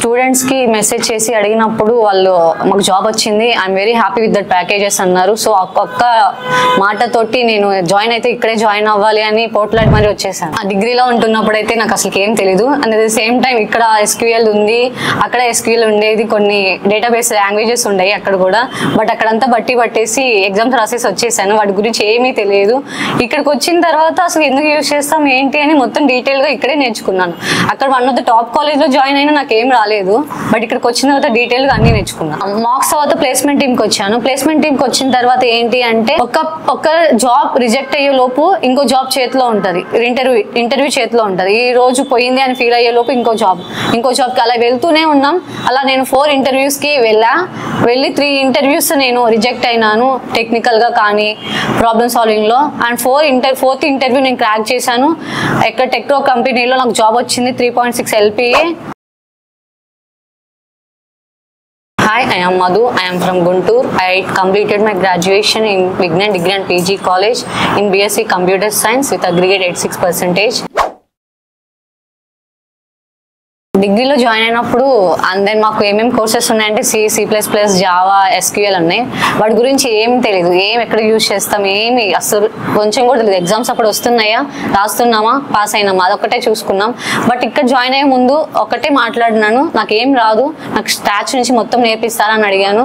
Students కి message చేసి అడిగినప్పుడు వాళ్ళు మాకు జాబ్ వచ్చింది, I'm very happy with that packages అన్నారు. సో ఒక్క మాటతోటి నేను జాయిన్ అయితే ఇక్కడే జాయిన్ అవ్వాలి అని పోట్లాడి మరి వచ్చేసాను. ఆ డిగ్రీలో ఉంటున్నప్పుడు అయితే నాకు అసలు ఏం తెలీదు. And at the same time ఇక్కడ SQL ఉంది, అక్కడ SQL ఉండేది, కొన్ని డేటాబేస్ లాంగ్వేజెస్ ఉండేవి అక్కడ కూడా. బట్ అక్కడంతా పట్టేసి ఎగ్జామ్స్ రాసేసి వచ్చేసాను. వాటి గురించి ఏమీ తెలియదు. ఇక్కడికి వచ్చిన తర్వాత అసలు ఎందుకు యూజ్ చేస్తాం ఏంటి అని మొత్తం డీటెయిల్ గా ఇక్కడే నేర్చుకున్నాను. అక్కడ one of the top college లో జాయిన్ అయినా నాకు ఏం రాలేదు. బట్ ఇక్కడికి వచ్చిన తర్వాత డీటెయిల్ గా అన్ని నేర్చుకున్నాను. మార్క్స్ తర్వాత ప్లేస్మెంట్ టీమ్ కి వచ్చాను. ప్లేస్మెంట్ టీమ్ కి వచ్చిన తర్వాత ఏంటి అంటే ఒక జాబ్ రిజెక్ట్ అయ్యే లోపు ఇంకో జాబ్ చేతిలో ఉంటది, ఇంటర్వ్యూ చేతిలో ఉంటది. ఈ రోజు పోయింది అని ఫీల్ అయ్యే లోపు ఇంకో జాబ్ కి అలా వెళ్తూనే ఉన్నాం. అలా నేను 4 ఇంటర్వ్యూస్ కి వెళ్ళి 3 ఇంటర్వ్యూస్ నేను రిజెక్ట్ అయినాను టెక్నికల్ గా కానీ ప్రాబ్లమ్ సాల్వింగ్ లో. అండ్ 4th ఇంటర్వ్యూ నేను క్రాక్ చేశాను. ఎక్కడ టెక్నో కంపెనీలో నాకు జాబ్ వచ్చింది, 3.6 LPA. Hi, I am Madhu. I am from Guntur. I completed my graduation in Vignan Degree and PG College in BSc Computer Science with aggregate 86%. డిగ్రీలో join అయినప్పుడు and then మాకు ఏమేమి courses ఉన్నాయంటే C++, Java, SQL ఉన్నాయి. వాటి గురించి ఏం తెలియదు, ఎక్కడ యూజ్ చేస్తాం ఏమి అసలు కొంచెం కూడా తెలియదు. ఎగ్జామ్స్ అప్పుడు వస్తున్నాయా, రాస్తున్నామా, పాస్ అయినామా, అదొక్కటే చూసుకున్నాం. బట్ ఇక్కడ జాయిన్ అయ్యే ముందు ఒకటే మాట్లాడినాను, నాకేం రాదు, నాకు స్టాచ్ నుంచి మొత్తం నేర్పిస్తారని అడిగాను.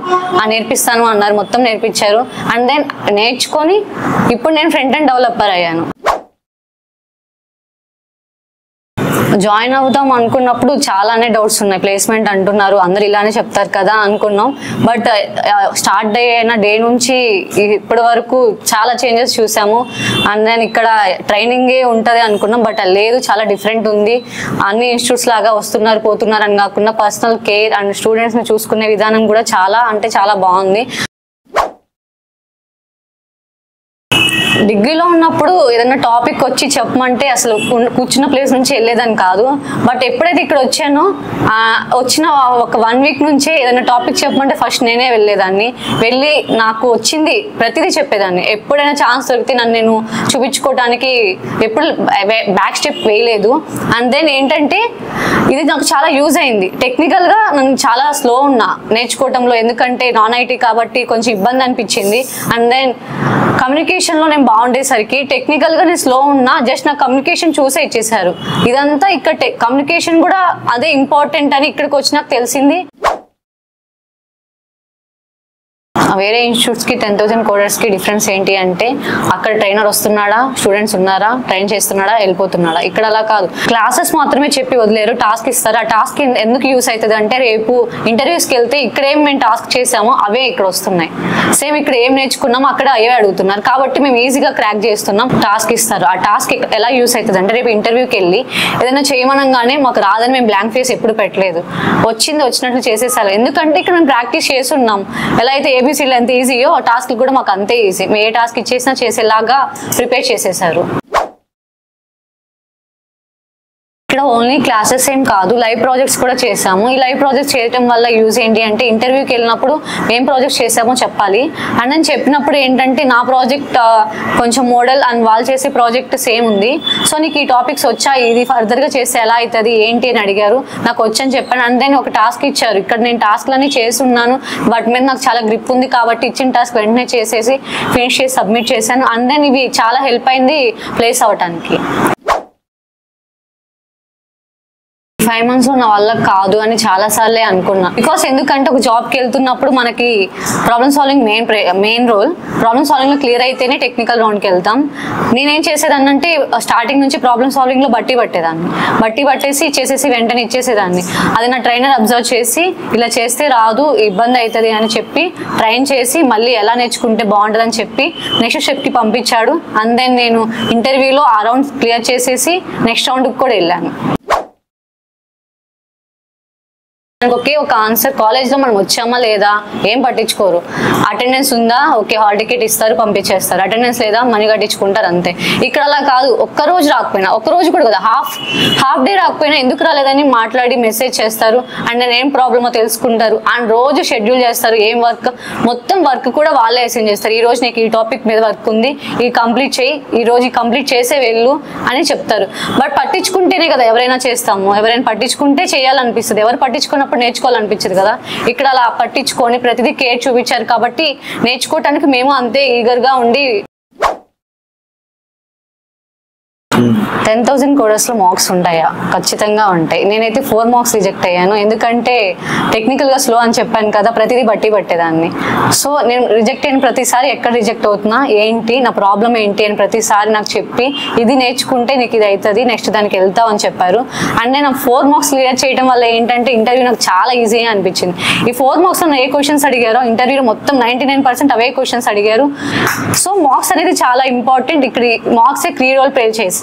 నేర్పిస్తాను అన్నారు, మొత్తం నేర్పించారు. అండ్ దెన్ నేర్చుకొని ఇప్పుడు నేను ఫ్రంట్ ఎండ్ డెవలపర్ అయ్యాను. జాయిన్ అవుదాం అనుకున్నప్పుడు చాలానే డౌట్స్ ఉన్నాయి. ప్లేస్మెంట్ అంటున్నారు, అందరు ఇలానే చెప్తారు కదా అనుకున్నాం. బట్ స్టార్ట్ అయిన డే నుంచి ఇప్పటి వరకు చాలా చేంజెస్ చూసాము. అండ్ దెన్ ఇక్కడ ట్రైనింగే ఉంటుంది అనుకున్నాం, బట్ లేదు, చాలా డిఫరెంట్ ఉంది. అన్ని ఇన్స్టిట్యూట్స్ లాగా వస్తున్నారు పోతున్నారు అని కాకుండా పర్సనల్ కేర్ అండ్ స్టూడెంట్స్ని చూసుకునే విధానం కూడా చాలా బాగుంది. డిగ్రీలో ఉన్నప్పుడు ఏదైనా టాపిక్ వచ్చి చెప్పమంటే అసలు కూర్చున్న ప్లేస్ నుంచి వెళ్ళేదని కాదు. బట్ ఎప్పుడైతే ఇక్కడ వచ్చానో వచ్చిన ఒక 1 వీక్ నుంచే ఏదైనా టాపిక్ చెప్పమంటే ఫస్ట్ నేనే వెళ్ళేదాన్ని. వెళ్ళి నాకు వచ్చింది ప్రతిదీ చెప్పేదాన్ని. ఎప్పుడైనా ఛాన్స్ దొరికితే నన్ను నేను చూపించుకోవడానికి ఎప్పుడు బ్యాక్ స్టెప్ వేయలేదు. అండ్ దెన్ ఏంటంటే ఇది నాకు చాలా యూజ్ అయింది. టెక్నికల్గా నేను చాలా స్లో ఉన్నా నేర్చుకోవటంలో, ఎందుకంటే నాన్ IT కాబట్టి కొంచెం ఇబ్బంది అనిపించింది. అండ్ దెన్ కమ్యూనికేషన్లో నేను బాగుండేసరికి టెక్నికల్గా నేను స్లో ఉన్నా, జస్ట్ నా కమ్యూనికేషన్ చూసే ఇచ్చేసారు. ఇదంతా ఇక్కడ కమ్యూనికేషన్ కూడా అదే ఇంపార్టెంట్ అని ఇక్కడికి వచ్చినాక తెలిసింది. వేరే ఇన్స్టిట్యూట్స్ కి 10,000 కోడర్స్ కి డిఫరెన్స్ ఏంటి అంటే అక్కడ ట్రైనర్ వస్తున్నాడా, స్టూడెంట్స్ ఉన్నారా, ట్రైన్ చేస్తున్నాడా, వెళ్ళిపోతున్నాడా. ఇక్కడ అలా కాదు, క్లాసెస్ మాత్రమే చెప్పి వదిలేరు, టాస్క్ ఇస్తారు. ఆ టాస్క్ ఎందుకు యూస్ అవుతుంది అంటే రేపు ఇంటర్వ్యూస్కి వెళ్తే ఇక్కడేం మేము టాస్క్ చేసామో అవే ఇక్కడ వస్తున్నాయి. సేమ్ ఇక్కడ ఏం నేర్చుకున్నామో అక్కడ అవే అడుగుతున్నారు కాబట్టి మేము ఈజీగా క్రాక్ చేస్తున్నాం. టాస్క్ ఇస్తారు, ఆ టాస్క్ ఎలా యూస్ అవుతుంది అంటే రేపు ఇంటర్వ్యూకి వెళ్ళి ఏదైనా చేయమనగానే మాకు రాదని మేము బ్లాంక్ ఫేస్ ఎప్పుడు పెట్టలేదు, వచ్చినట్లు చేసేసారు. ఎందుకంటే ఇక్కడ మేము ప్రాక్టీస్ చేస్తున్నాం. ఎలా అయితే ABCలు ఎంత ఈజీయో ఆ టాస్క్ కూడా మాకు అంతే ఈజీ. మేము ఏ టాస్క్ ఇచ్చేసినా చేసేలాగా ప్రిపేర్ చేసేసారు. ఇక్కడ ఓన్లీ క్లాసెస్ ఏం కాదు, లైవ్ ప్రాజెక్ట్స్ కూడా చేసాము. ఈ లైవ్ ప్రాజెక్ట్స్ చేయడం వల్ల యూజ్ ఏంటి అంటే ఇంటర్వ్యూకి వెళ్ళినప్పుడు ఏం ప్రాజెక్ట్స్ చేసామో చెప్పాలి. అండ్ నేను చెప్పినప్పుడు ఏంటంటే నా ప్రాజెక్ట్ కొంచెం మోడల్ అండ్ వాళ్ళు చేసే ప్రాజెక్ట్ సేమ్ ఉంది, సో నీకు ఈ టాపిక్స్ వచ్చా, ఇది ఫర్దర్గా చేస్తే ఎలా అవుతుంది ఏంటి అని అడిగారు. నాకు వచ్చని చెప్పాను. అండ్ దెన్ ఒక టాస్క్ ఇచ్చారు. ఇక్కడ నేను టాస్క్లన్నీ చేస్తున్నాను, వాటి మీద నాకు చాలా గ్రిప్ ఉంది కాబట్టి ఇచ్చిన టాస్క్ వెంటనే చేసేసి ఫినిష్ చేసి సబ్మిట్ చేశాను. అండ్ దెన్ ఇవి చాలా హెల్ప్ అయింది ప్లేస్ అవ్వటానికి. 5 months నా వల్ల కాదు అని చాలా సార్లే అనుకున్నా. బికాస్ ఎందుకంటే ఒక జాబ్కి వెళ్తున్నప్పుడు మనకి problem solving main role. Problem solving లో క్లియర్ అయితేనే టెక్నికల్ రౌండ్కి వెళ్తాం. నేనేం చేసేదాన్ని అంటే స్టార్టింగ్ నుంచి ప్రాబ్లమ్ సాల్వింగ్ లో బట్టి పట్టేసి చేసేసి వెంటనే ఇచ్చేసేదాన్ని. అది నా ట్రైనర్ అబ్జర్వ్ చేసి ఇలా చేస్తే రాదు, ఇబ్బంది అవుతుంది అని చెప్పి ట్రైన్ చేసి మళ్ళీ ఎలా నేర్చుకుంటే బాగుంటుంది అని చెప్పి నెక్స్ట్ స్టెప్కి పంపించాడు. అండ్ దెన్ నేను ఇంటర్వ్యూలో ఆ రౌండ్ క్లియర్ చేసేసి నెక్స్ట్ రౌండ్కి కూడా వెళ్ళాను. ఒకే ఒక ఆన్సర్, కాలేజ్లో మనం వచ్చామా లేదా ఏం పట్టించుకోరు. అటెండెన్స్ ఉందా, ఓకే హాల్ టికెట్ ఇస్తారు పంపించేస్తారు. అటెండెన్స్ లేదా మనీ కట్టించుకుంటారు అంతే. ఇక్కడ అలా కాదు, ఒక్కరోజు రాకపోయినా, ఒక్కరోజు కూడా కదా, హాఫ్ డే రాకపోయినా ఎందుకు రాలేదని మాట్లాడి మెసేజ్ చేస్తారు. అండ్ నేను ఏం ప్రాబ్లమో తెలుసుకుంటారు. అండ్ రోజు షెడ్యూల్ చేస్తారు, ఏం వర్క్, మొత్తం వర్క్ కూడా వాళ్ళే అసైన్ చేస్తారు. ఈ రోజు నీకు ఈ టాపిక్ మీద వర్క్ ఉంది, ఇది కంప్లీట్ చేయి, ఈ రోజు కంప్లీట్ చేసే వెళ్ళు అని చెప్తారు. బట్ పట్టించుకుంటేనే కదా ఎవరైనా చేస్తాము, ఎవరైనా పట్టించుకుంటే చేయాలనిపిస్తుంది. ఎవరు పట్టించుకున్న ఉన్నప్పుడు నేర్చుకోవాలనిపించదు కదా, ఇక్కడ అలా పట్టించుకొని ప్రతిదీ కేర్ చూపించారు కాబట్టి నేర్చుకోవటానికి మేము అంతే ఈగర్గా ఉండి 10,000 కోడర్స్ లో మార్క్స్ ఉంటాయా? ఖచ్చితంగా ఉంటాయి. నేనైతే 4 మార్క్స్ రిజెక్ట్ అయ్యాను, ఎందుకంటే టెక్నికల్ గా స్లో అని చెప్పాను కదా, ప్రతిదీ బట్టి పట్టేదాన్ని. సో నేను రిజెక్ట్ అయిన ప్రతిసారి ఎక్కడ రిజెక్ట్ అవుతున్నా, ఏంటి నా ప్రాబ్లం ఏంటి అని ప్రతిసారి నాకు చెప్పి ఇది నేర్చుకుంటే నీకు ఇది అవుతుంది, నెక్స్ట్ దానికి వెళ్తావు అని చెప్పారు. అండ్ నేను 4 మార్క్స్ క్లియర్ చేయడం వల్ల ఏంటంటే ఇంటర్వ్యూ నాకు చాలా ఈజీగా అనిపించింది. ఈ 4 మార్క్స్ లో ఏ క్వశ్చన్స్ అడిగారో ఇంటర్వ్యూలో మొత్తం 99% అవే క్వశ్చన్స్ అడిగారు. సో మార్క్స్ అనేది చాలా ఇంపార్టెంట్. ఇక్కడ మార్క్సే కీ రోల్ ప్లే చేసింది.